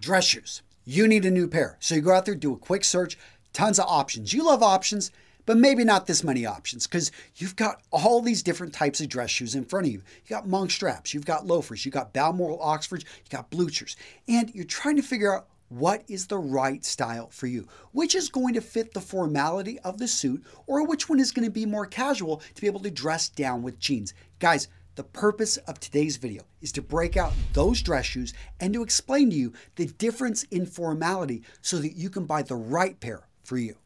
Dress shoes. You need a new pair. So you go out there, do a quick search, tons of options. You love options, but maybe not this many options because you've got all these different types of dress shoes in front of you. You got monk straps, you've got loafers, you've got Balmoral Oxfords, you got Bluchers, and you're trying to figure out what is the right style for you, which is going to fit the formality of the suit or which one is going to be more casual to be able to dress down with jeans. Guys, the purpose of today's video is to break out those dress shoes and to explain to you the difference in formality so that you can buy the right pair for you.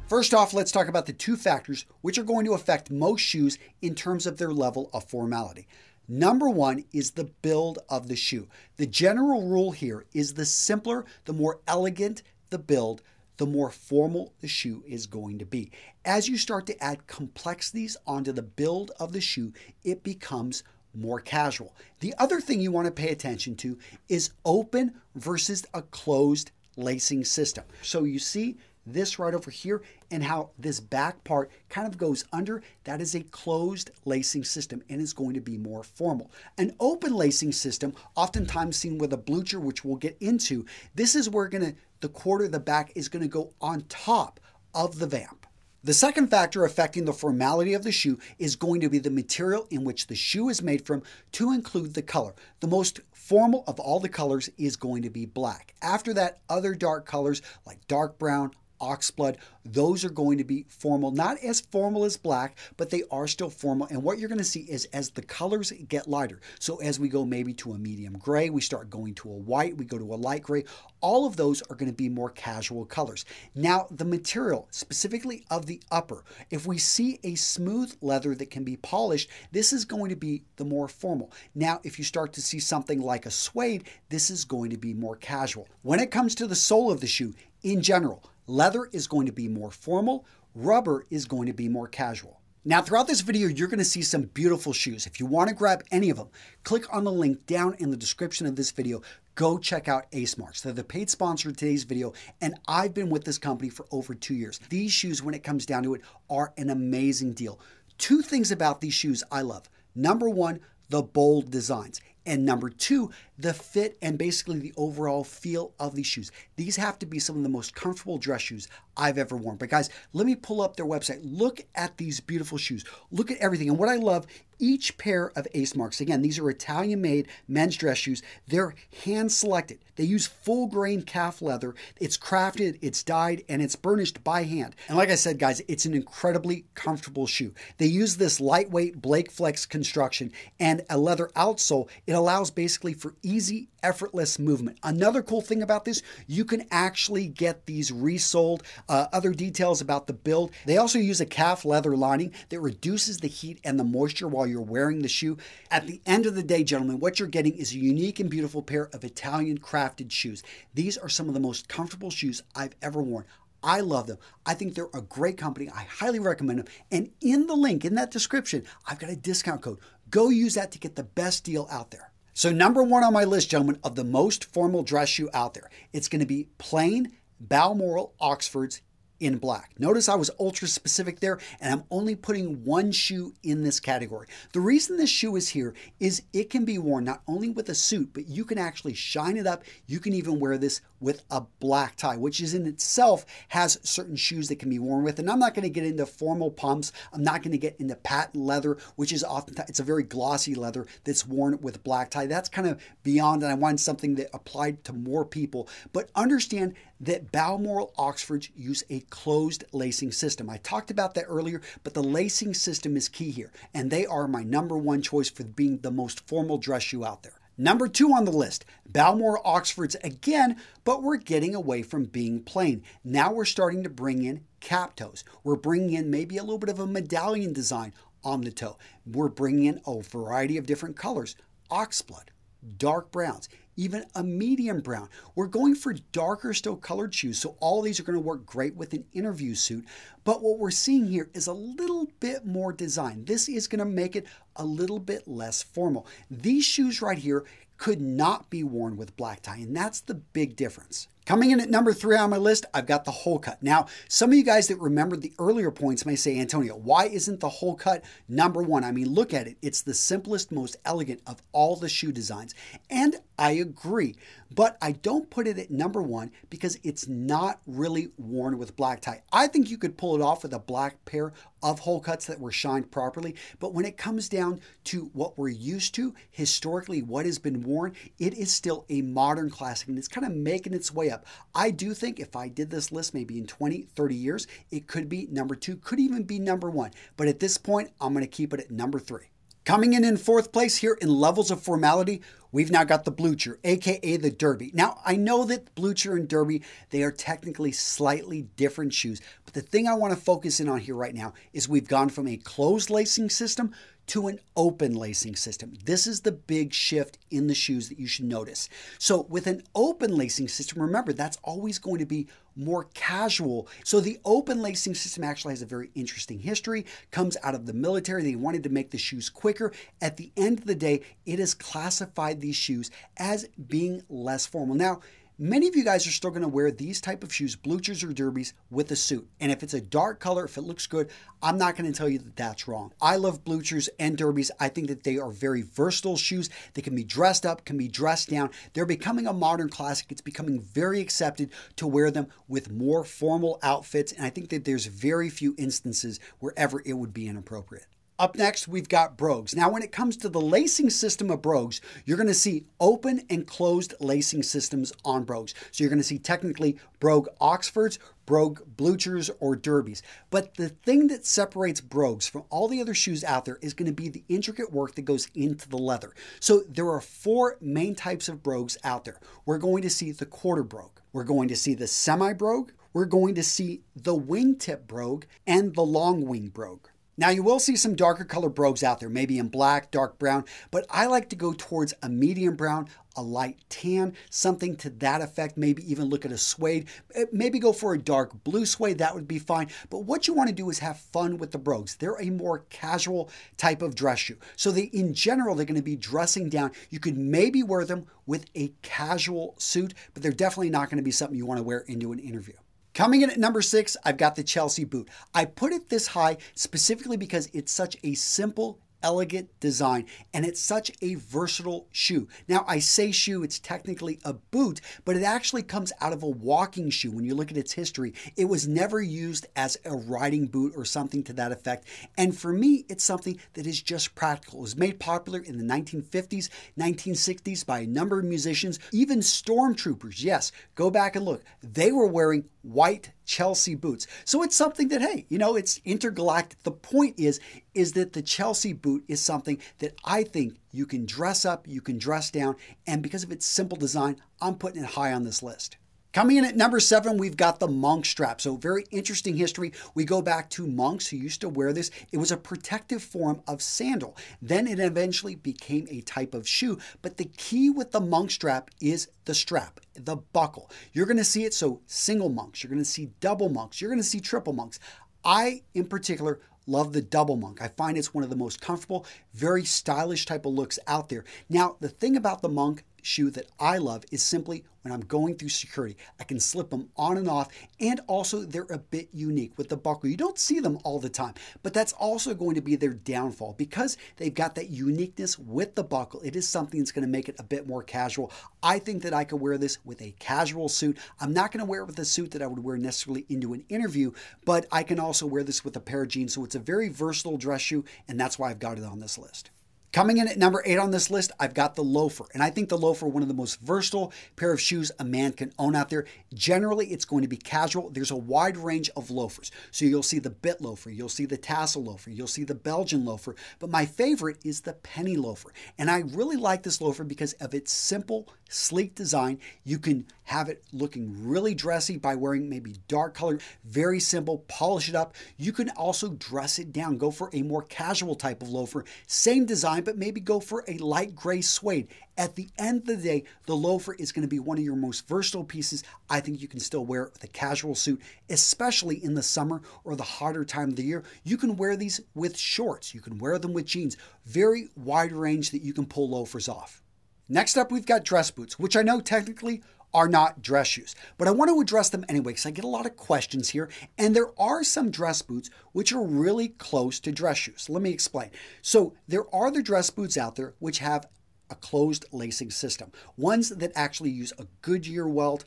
First off, let's talk about the two factors which are going to affect most shoes in terms of their level of formality. Number one is the build of the shoe. The general rule here is the simpler, the more elegant the build, the more formal the shoe is going to be. As you start to add complexities onto the build of the shoe, it becomes more casual. The other thing you want to pay attention to is open versus a closed lacing system. So you see this right over here and how this back part kind of goes under, that is a closed lacing system and is going to be more formal. An open lacing system, oftentimes seen with a Blucher, which we'll get into, this is where the quarter of the back is going to go on top of the vamp. The second factor affecting the formality of the shoe is going to be the material in which the shoe is made from, to include the color. The most formal of all the colors is going to be black. After that, other dark colors like dark brown, oxblood, those are going to be formal, not as formal as black, but they are still formal. And what you're going to see is as the colors get lighter, so as we go maybe to a medium gray, we start going to a white, we go to a light gray, all of those are going to be more casual colors. Now, the material, specifically of the upper, if we see a smooth leather that can be polished, this is going to be the more formal. Now, if you start to see something like a suede, this is going to be more casual. When it comes to the sole of the shoe, in general, leather is going to be more formal, rubber is going to be more casual. Now, throughout this video, you're going to see some beautiful shoes. If you want to grab any of them, click on the link down in the description of this video. Go check out Ace Marks. They're the paid sponsor of today's video, and I've been with this company for over 2 years. These shoes, when it comes down to it, are an amazing deal. Two things about these shoes I love. Number one, the bold designs. And number two, the fit and basically the overall feel of these shoes. These have to be some of the most comfortable dress shoes I've ever worn. But guys, let me pull up their website. Look at these beautiful shoes. Look at everything. And what I love, each pair of Ace Marks, again, these are Italian-made men's dress shoes. They're hand-selected. They use full-grain calf leather. It's crafted, it's dyed, and it's burnished by hand. And like I said, guys, it's an incredibly comfortable shoe. They use this lightweight Blake Flex construction and a leather outsole. It allows basically for easy, effortless movement. Another cool thing about this, you can actually get these resold. Other details about the build, they also use a calf leather lining that reduces the heat and the moisture while you're wearing the shoe. At the end of the day, gentlemen, what you're getting is a unique and beautiful pair of Italian crafted shoes. These are some of the most comfortable shoes I've ever worn. I love them. I think they're a great company. I highly recommend them. And in the link, in that description, I've got a discount code. Go use that to get the best deal out there. So number one on my list, gentlemen, of the most formal dress shoe out there, it's going to be plain Balmoral Oxfords in black. Notice I was ultra specific there, and I'm only putting one shoe in this category. The reason this shoe is here is it can be worn not only with a suit, but you can actually shine it up. You can even wear this with a black tie, which is in itself has certain shoes that can be worn with. And I'm not going to get into formal pumps. I'm not going to get into patent leather, which is often, it's a very glossy leather that's worn with black tie. That's kind of beyond, and I wanted something that applied to more people. But understand that Balmoral Oxfords use a closed lacing system. I talked about that earlier, but the lacing system is key here, and they are my number one choice for being the most formal dress shoe out there. Number two on the list, Balmoral Oxfords again, but we're getting away from being plain. Now we're starting to bring in cap toes. We're bringing in maybe a little bit of a medallion design on the toe. We're bringing in a variety of different colors, oxblood, dark browns, even a medium brown. We're going for darker still colored shoes, so all these are going to work great with an interview suit. But what we're seeing here is a little bit more design. This is going to make it a little bit less formal. These shoes right here could not be worn with black tie, and that's the big difference. Coming in at number 3 on my list, I've got the Wholecut. Now, some of you guys that remembered the earlier points may say, Antonio, why isn't the Wholecut number 1? I mean, look at it. It's the simplest, most elegant of all the shoe designs. And I agree, but I don't put it at number 1 because it's not really worn with black tie. I think you could pull it off with a black pair of Wholecuts that were shined properly, but when it comes down to what we're used to, historically, what has been worn, it is still a modern classic, and it's kind of making its way up. I do think if I did this list maybe in 20, 30 years, it could be number 2, could even be number 1. But at this point, I'm going to keep it at number 3. Coming in 4th place here in levels of formality, we've now got the Blucher, aka the Derby. Now, I know that Blucher and Derby, they are technically slightly different shoes, but the thing I want to focus in on here right now is we've gone from a closed lacing system to an open lacing system. This is the big shift in the shoes that you should notice. So with an open lacing system, remember, that's always going to be more casual. So the open lacing system actually has a very interesting history, comes out of the military. They wanted to make the shoes quicker. At the end of the day, it has classified these shoes as being less formal. Now, many of you guys are still going to wear these type of shoes, Bluchers or Derbies, with a suit. And if it's a dark color, if it looks good, I'm not going to tell you that that's wrong. I love Bluchers and Derbies. I think that they are very versatile shoes. They can be dressed up, can be dressed down. They're becoming a modern classic. It's becoming very accepted to wear them with more formal outfits. And I think that there's very few instances wherever it would be inappropriate. Up next, we've got Brogues. Now, when it comes to the lacing system of Brogues, you're going to see open and closed lacing systems on Brogues. So you're going to see technically Brogue Oxfords, Brogue Bluchers, or Derbies. But the thing that separates Brogues from all the other shoes out there is going to be the intricate work that goes into the leather. So there are 4 main types of Brogues out there. We're going to see the quarter Brogue. We're going to see the semi-Brogue. We're going to see the wingtip Brogue and the long wing Brogue. Now, you will see some darker color Brogues out there, maybe in black, dark brown, but I like to go towards a medium brown, a light tan, something to that effect. Maybe even look at a suede, maybe go for a dark blue suede, that would be fine. But what you want to do is have fun with the Brogues. They're a more casual type of dress shoe. So in general, they're going to be dressing down. You could maybe wear them with a casual suit, but they're definitely not going to be something you want to wear into an interview. Coming in at number 6, I've got the Chelsea boot. I put it this high specifically because it's such a simple, elegant design, and it's such a versatile shoe. Now, I say shoe, it's technically a boot, but it actually comes out of a walking shoe. When you look at its history, it was never used as a riding boot or something to that effect. And for me, it's something that is just practical. It was made popular in the 1950s, 1960s by a number of musicians, even stormtroopers. Yes, go back and look. They were wearing white Chelsea boots. So it's something that, hey, you know, it's intergalactic. The point is that the Chelsea boot is something that I think you can dress up, you can dress down, and because of its simple design, I'm putting it high on this list. Coming in at number 7, we've got the monk strap. So very interesting history. We go back to monks who used to wear this. It was a protective form of sandal. Then it eventually became a type of shoe. But the key with the monk strap is the strap, the buckle. You're going to see it, so single monks. You're going to see double monks. You're going to see triple monks. I, in particular, love the double monk. I find it's one of the most comfortable, very stylish type of looks out there. Now, the thing about the monk shoe that I love is simply when I'm going through security, I can slip them on and off, and also they're a bit unique with the buckle. You don't see them all the time, but that's also going to be their downfall because they've got that uniqueness with the buckle. It is something that's going to make it a bit more casual. I think that I could wear this with a casual suit. I'm not going to wear it with a suit that I would wear necessarily into an interview, but I can also wear this with a pair of jeans. So it's a very versatile dress shoe, and that's why I've got it on this list. Coming in at number 8 on this list, I've got the Loafer. And I think the Loafer, one of the most versatile pair of shoes a man can own out there. Generally, it's going to be casual. There's a wide range of loafers. So you'll see the bit loafer, you'll see the tassel loafer, you'll see the Belgian loafer. But my favorite is the penny loafer. And I really like this loafer because of its simple, sleek design. You can have it looking really dressy by wearing maybe dark color, very simple, polish it up. You can also dress it down, go for a more casual type of loafer. Same design, fine, but maybe go for a light gray suede. At the end of the day, the loafer is going to be one of your most versatile pieces. I think you can still wear it with a casual suit, especially in the summer or the hotter time of the year. You can wear these with shorts. You can wear them with jeans. Very wide range that you can pull loafers off. Next up, we've got dress boots, which I know technically are not dress shoes, but I want to address them anyway because I get a lot of questions here, and there are some dress boots which are really close to dress shoes. Let me explain. So there are the dress boots out there which have a closed lacing system, ones that actually use a Goodyear welt,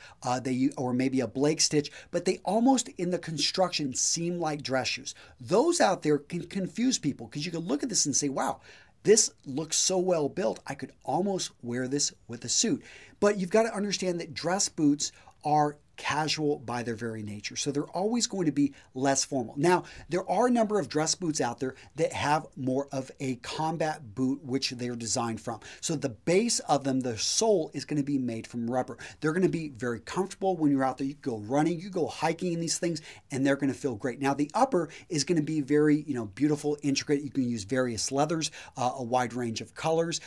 or maybe a Blake stitch, but they almost in the construction seem like dress shoes. Those out there can confuse people because you can look at this and say, wow, this looks so well built, I could almost wear this with a suit. But you've got to understand that dress boots are casual by their very nature. So they're always going to be less formal. Now, there are a number of dress boots out there that have more of a combat boot, which they're designed from. So the base of them, the sole is going to be made from rubber. They're going to be very comfortable when you're out there. You go running, you go hiking in these things, and they're going to feel great. Now, the upper is going to be very, beautiful, intricate. You can use various leathers, a wide range of colors.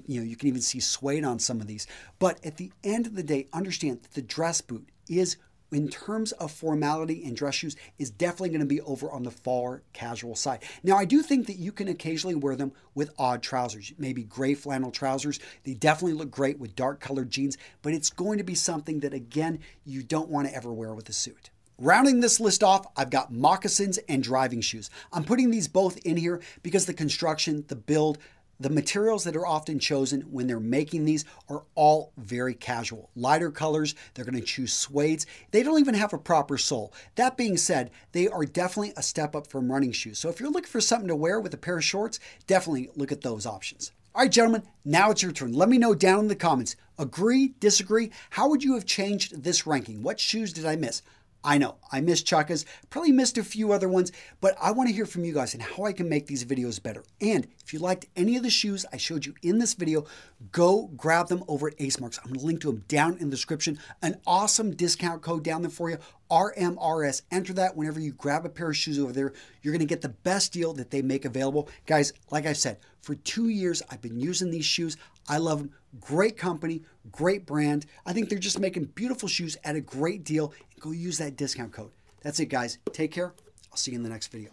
You can even see suede on some of these. But at the end of the day, understand that the dress boot is, in terms of formality and dress shoes, is definitely going to be over on the far casual side. Now, I do think that you can occasionally wear them with odd trousers, maybe gray flannel trousers. They definitely look great with dark colored jeans, but it's going to be something that, again, you don't want to ever wear with a suit. Rounding this list off, I've got moccasins and driving shoes. I'm putting these both in here because the construction, the build, the materials that are often chosen when they're making these are all very casual. Lighter colors, they're going to choose suedes. They don't even have a proper sole. That being said, they are definitely a step up from running shoes. So if you're looking for something to wear with a pair of shorts, definitely look at those options. All right, gentlemen, now it's your turn. Let me know down in the comments. Agree, disagree? How would you have changed this ranking? What shoes did I miss? I know, I missed Chukkas, probably missed a few other ones, but I want to hear from you guys and how I can make these videos better. And if you liked any of the shoes I showed you in this video, go grab them over at Ace Marks. I'm going to link to them down in the description. An awesome discount code down there for you, RMRS. Enter that whenever you grab a pair of shoes over there. You're going to get the best deal that they make available. Guys, like I said, for 2 years, I've been using these shoes. I love them. Great company, great brand. I think they're just making beautiful shoes at a great deal. Go use that discount code. That's it, guys. Take care. I'll see you in the next video.